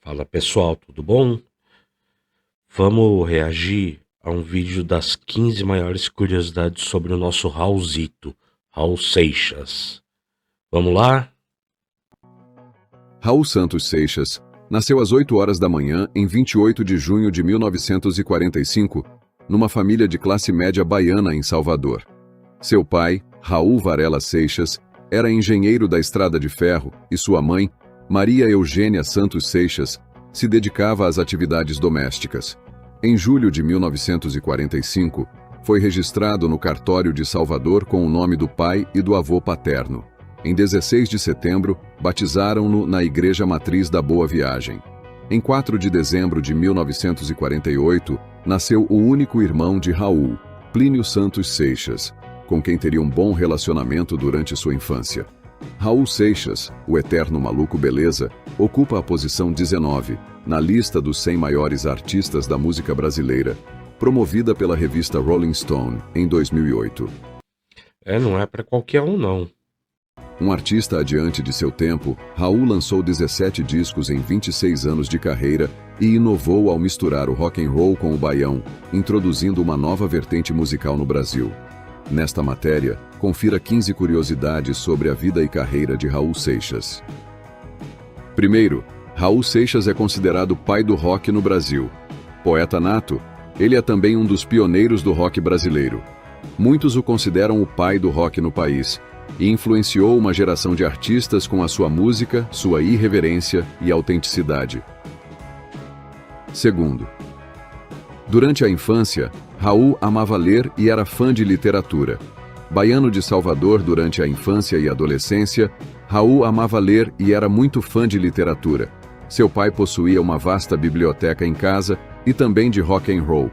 Fala pessoal, tudo bom? Vamos reagir a um vídeo das 15 maiores curiosidades sobre o nosso Raulzito, Raul Seixas. Vamos lá? Raul Santos Seixas nasceu às 8 horas da manhã em 28 de junho de 1945, numa família de classe média baiana em Salvador. Seu pai, Raul Varela Seixas, era engenheiro da Estrada de Ferro e sua mãe, Maria Eugênia Santos Seixas, se dedicava às atividades domésticas. Em julho de 1945, foi registrado no cartório de Salvador com o nome do pai e do avô paterno. Em 16 de setembro, batizaram-no na Igreja Matriz da Boa Viagem. Em 4 de dezembro de 1948, nasceu o único irmão de Raul, Plínio Santos Seixas, com quem teria um bom relacionamento durante sua infância. Raul Seixas, o eterno maluco beleza, ocupa a posição 19, na lista dos 100 maiores artistas da música brasileira, promovida pela revista Rolling Stone, em 2008. Não é para qualquer um não. Um artista adiante de seu tempo, Raul lançou 17 discos em 26 anos de carreira e inovou ao misturar o rock and roll com o baião, introduzindo uma nova vertente musical no Brasil. Nesta matéria, confira 15 curiosidades sobre a vida e carreira de Raul Seixas. Primeiro, Raul Seixas é considerado o pai do rock no Brasil. Poeta nato, ele é também um dos pioneiros do rock brasileiro. Muitos o consideram o pai do rock no país, e influenciou uma geração de artistas com a sua música, sua irreverência e autenticidade. Segundo, durante a infância, Raul amava ler e era fã de literatura. Baiano de Salvador durante a infância e adolescência, Raul amava ler e era muito fã de literatura. Seu pai possuía uma vasta biblioteca em casa e também de rock and roll.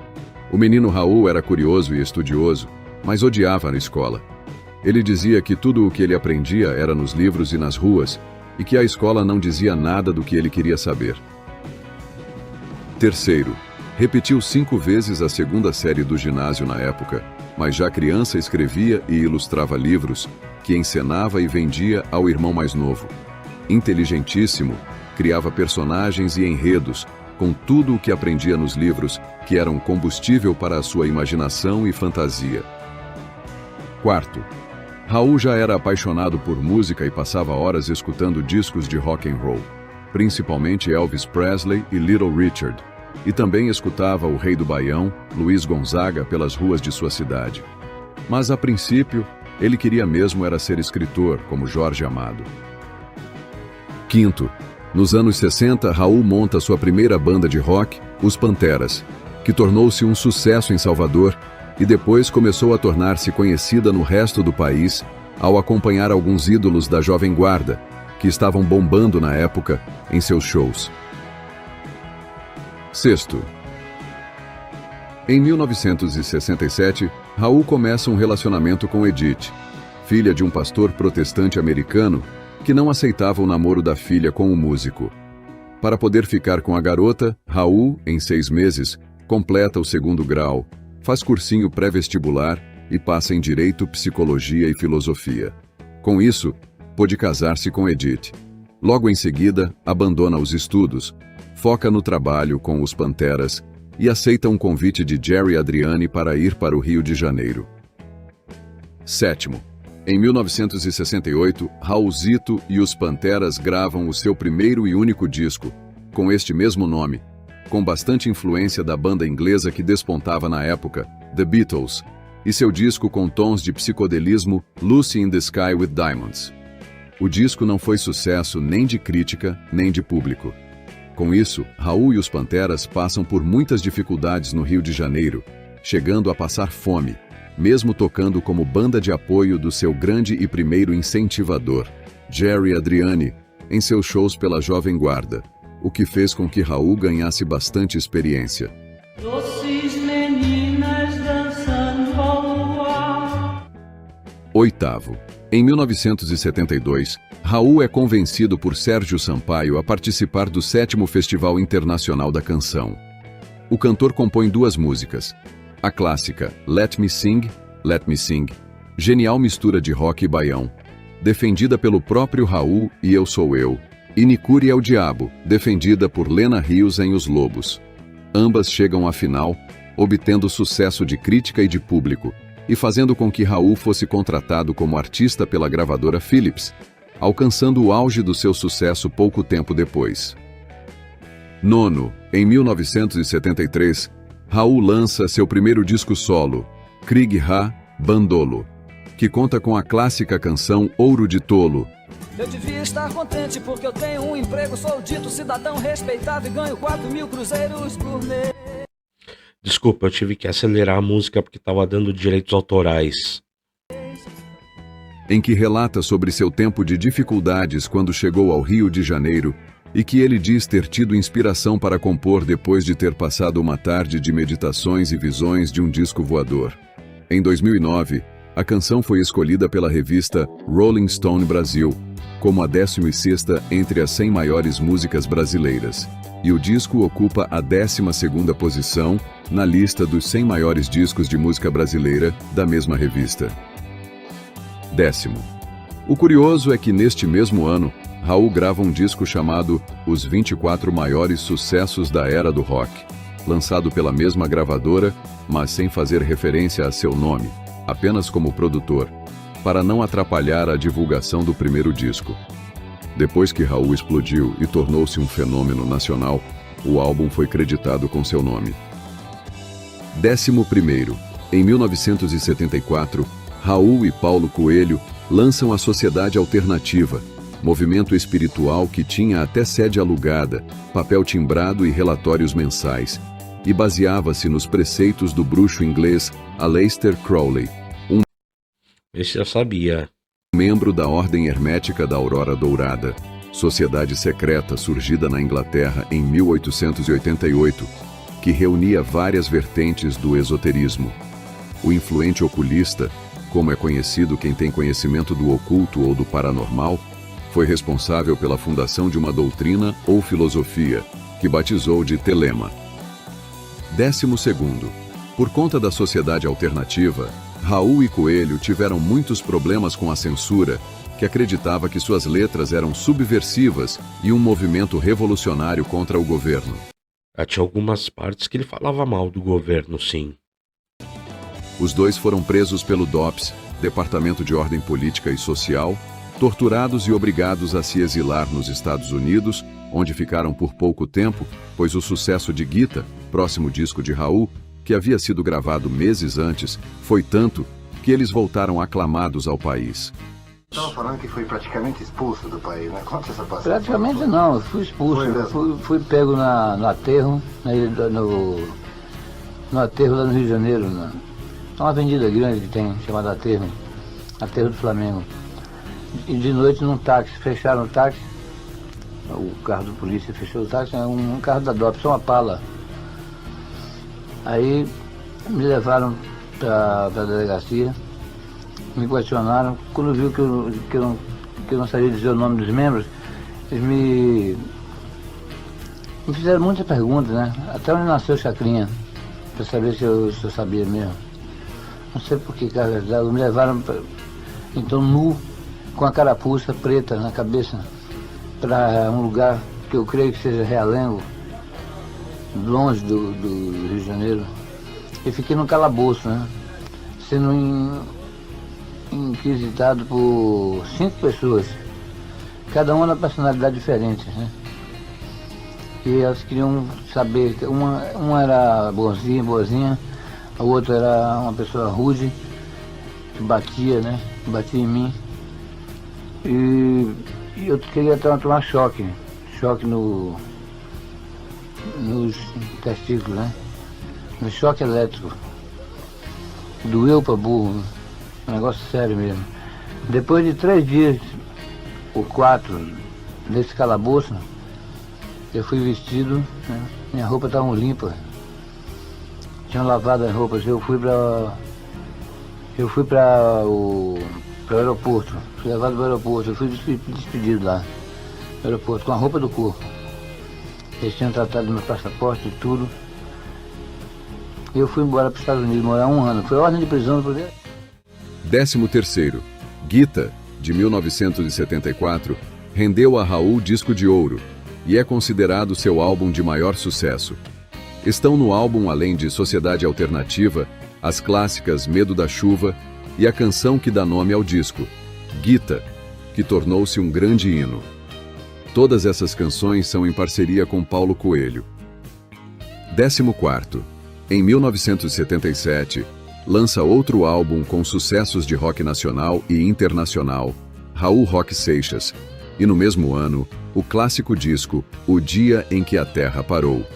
O menino Raul era curioso e estudioso, mas odiava a escola. Ele dizia que tudo o que ele aprendia era nos livros e nas ruas, e que a escola não dizia nada do que ele queria saber. Terceiro, repetiu 5 vezes a segunda série do ginásio na época, mas já criança escrevia e ilustrava livros, que encenava e vendia ao irmão mais novo. Inteligentíssimo, criava personagens e enredos, com tudo o que aprendia nos livros, que eram combustível para a sua imaginação e fantasia. Quarto, Raul já era apaixonado por música e passava horas escutando discos de rock and roll, principalmente Elvis Presley e Little Richard, e também escutava o Rei do Baião, Luiz Gonzaga, pelas ruas de sua cidade. Mas, a princípio, ele queria mesmo era ser escritor, como Jorge Amado. Quinto, nos anos 60, Raul monta sua primeira banda de rock, Os Panteras, que tornou-se um sucesso em Salvador e depois começou a tornar-se conhecida no resto do país ao acompanhar alguns ídolos da Jovem Guarda, que estavam bombando na época em seus shows. Sexto, em 1967, Raul começa um relacionamento com Edith, filha de um pastor protestante americano que não aceitava o namoro da filha com o músico. Para poder ficar com a garota, Raul, em 6 meses, completa o 2º grau, faz cursinho pré-vestibular e passa em Direito, Psicologia e Filosofia. Com isso, pôde casar-se com Edith. Logo em seguida, abandona os estudos, foca no trabalho com os Panteras e aceita um convite de Jerry Adriani para ir para o Rio de Janeiro. Sétimo, em 1968, Raulzito e os Panteras gravam o seu primeiro e único disco, com este mesmo nome, com bastante influência da banda inglesa que despontava na época, The Beatles, e seu disco com tons de psicodelismo Lucy in the Sky with Diamonds. O disco não foi sucesso nem de crítica, nem de público. Com isso, Raul e os Panteras passam por muitas dificuldades no Rio de Janeiro, chegando a passar fome, mesmo tocando como banda de apoio do seu grande e primeiro incentivador, Jerry Adriani, em seus shows pela Jovem Guarda, o que fez com que Raul ganhasse bastante experiência. Doces meninas dançando ao luar. Oitavo, em 1972, Raul é convencido por Sérgio Sampaio a participar do 7º Festival Internacional da Canção. O cantor compõe 2 músicas, a clássica Let Me Sing, genial mistura de rock e baião, defendida pelo próprio Raul e Eu Sou Eu, e Nicure é o Diabo, defendida por Lena Rios em Os Lobos. Ambas chegam à final, obtendo sucesso de crítica e de público, e fazendo com que Raul fosse contratado como artista pela gravadora Philips, alcançando o auge do seu sucesso pouco tempo depois. Nono, em 1973, Raul lança seu primeiro disco solo, Krieg Ha Bandolo, que conta com a clássica canção Ouro de Tolo. Eu devia estar contente porque eu tenho um emprego, sou dito cidadão respeitado e ganho 4.000 cruzeiros por mês. Desculpa, eu tive que acelerar a música porque estava dando direitos autorais. Em que relata sobre seu tempo de dificuldades quando chegou ao Rio de Janeiro e que ele diz ter tido inspiração para compor depois de ter passado uma tarde de meditações e visões de um disco voador. Em 2009, a canção foi escolhida pela revista Rolling Stone Brasil como a 16ª entre as 100 maiores músicas brasileiras, e o disco ocupa a 12ª posição na lista dos 100 maiores discos de música brasileira da mesma revista. 10º. O curioso é que neste mesmo ano, Raul grava um disco chamado Os 24 Maiores Sucessos da Era do Rock, lançado pela mesma gravadora, mas sem fazer referência a seu nome, apenas como produtor, para não atrapalhar a divulgação do primeiro disco. Depois que Raul explodiu e tornou-se um fenômeno nacional, o álbum foi creditado com seu nome. 11º. Em 1974, Raul e Paulo Coelho lançam a Sociedade Alternativa, movimento espiritual que tinha até sede alugada, papel timbrado e relatórios mensais, e baseava-se nos preceitos do bruxo inglês Aleister Crowley, Esse eu sabia. membro da Ordem Hermética da Aurora Dourada, sociedade secreta surgida na Inglaterra em 1888, que reunia várias vertentes do esoterismo. O influente oculista, como é conhecido quem tem conhecimento do oculto ou do paranormal, foi responsável pela fundação de uma doutrina ou filosofia, que batizou de Telema. 12º. Por conta da Sociedade Alternativa, Raul e Coelho tiveram muitos problemas com a censura, que acreditava que suas letras eram subversivas e um movimento revolucionário contra o governo. Tinha algumas partes que ele falava mal do governo, sim. Os dois foram presos pelo DOPS, Departamento de Ordem Política e Social, torturados e obrigados a se exilar nos Estados Unidos, onde ficaram por pouco tempo, pois o sucesso de Gita, próximo disco de Raul, que havia sido gravado meses antes, foi tanto que eles voltaram aclamados ao país. Estava falando que foi praticamente expulso do país, né? Conta essa passagem. Praticamente não, eu fui expulso. Fui pego no aterro, no aterro lá no Rio de Janeiro. É uma avenida grande que tem, chamada Aterro do Flamengo. E de noite num táxi, fecharam o táxi, o carro do polícia fechou o táxi, é um carro da DOPS, uma Pala. Aí me levaram para a delegacia, me questionaram. Quando viu que eu não sabia dizer o nome dos membros, eles me fizeram muitas perguntas, né? Até onde nasceu Chacrinha, para saber se eu sabia mesmo. Não sei por que, cara, me levaram então nu, com a carapuça preta na cabeça, para um lugar que eu creio que seja Realengo, longe do Rio de Janeiro. Eu fiquei num calabouço, né? Sendo inquisitado por 5 pessoas, cada uma uma personalidade diferente, né? E elas queriam saber, uma era boazinha, a outra era uma pessoa rude, que batia, né? Batia em mim. E eu queria tomar choque nos testículos, né? No choque elétrico. Doeu pra burro, né? Um negócio sério mesmo. Depois de 3 dias, ou 4, nesse calabouço, eu fui vestido, né? Minha roupa estava limpa. Tinham lavado as roupas, eu fui para o aeroporto, fui levado para o aeroporto, eu fui despedido lá, no aeroporto, com a roupa do corpo. Eles tinham tratado meu passaporte e tudo. E eu fui embora para os Estados Unidos, morar 1 ano. Foi ordem de prisão do poder. 13º. Gita, de 1974, rendeu a Raul disco de ouro e é considerado seu álbum de maior sucesso. Estão no álbum, além de Sociedade Alternativa, as clássicas Medo da Chuva e a canção que dá nome ao disco, Guita, que tornou-se um grande hino. Todas essas canções são em parceria com Paulo Coelho. 14º. Em 1977, lança outro álbum com sucessos de rock nacional e internacional, Raul Rock Seixas, e no mesmo ano, o clássico disco O Dia em que a Terra Parou.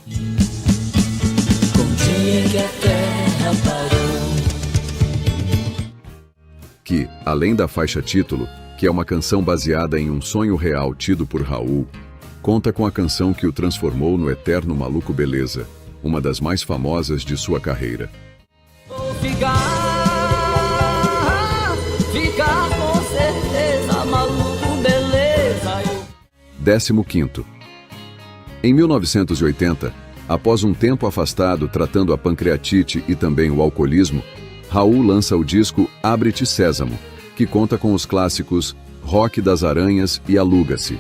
O dia em que a Terra parou. Que, além da faixa título, que é uma canção baseada em um sonho real tido por Raul, conta com a canção que o transformou no eterno Maluco Beleza, uma das mais famosas de sua carreira. Vou ficar com certeza, maluco, beleza. 15º. Em 1980, após um tempo afastado tratando a pancreatite e também o alcoolismo, Raul lança o disco Abre-te Sésamo, que conta com os clássicos Rock das Aranhas e Aluga-se.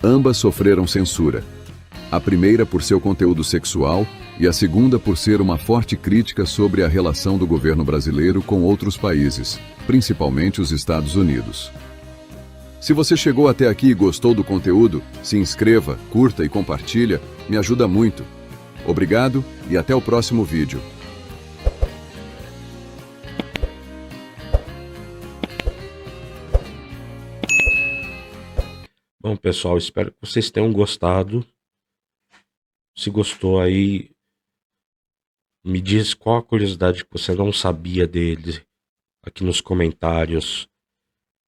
Ambas sofreram censura. A primeira por seu conteúdo sexual e a segunda por ser uma forte crítica sobre a relação do governo brasileiro com outros países, principalmente os Estados Unidos. Se você chegou até aqui e gostou do conteúdo, se inscreva, curta e compartilha, me ajuda muito. Obrigado e até o próximo vídeo. Bom, pessoal, espero que vocês tenham gostado. Se gostou aí, me diz qual a curiosidade que você não sabia dele aqui nos comentários.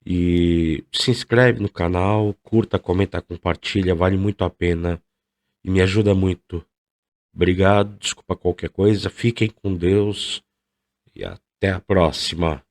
E se inscreve no canal, curta, comenta, compartilha, vale muito a pena e me ajuda muito. Obrigado, desculpa qualquer coisa, fiquem com Deus e até a próxima.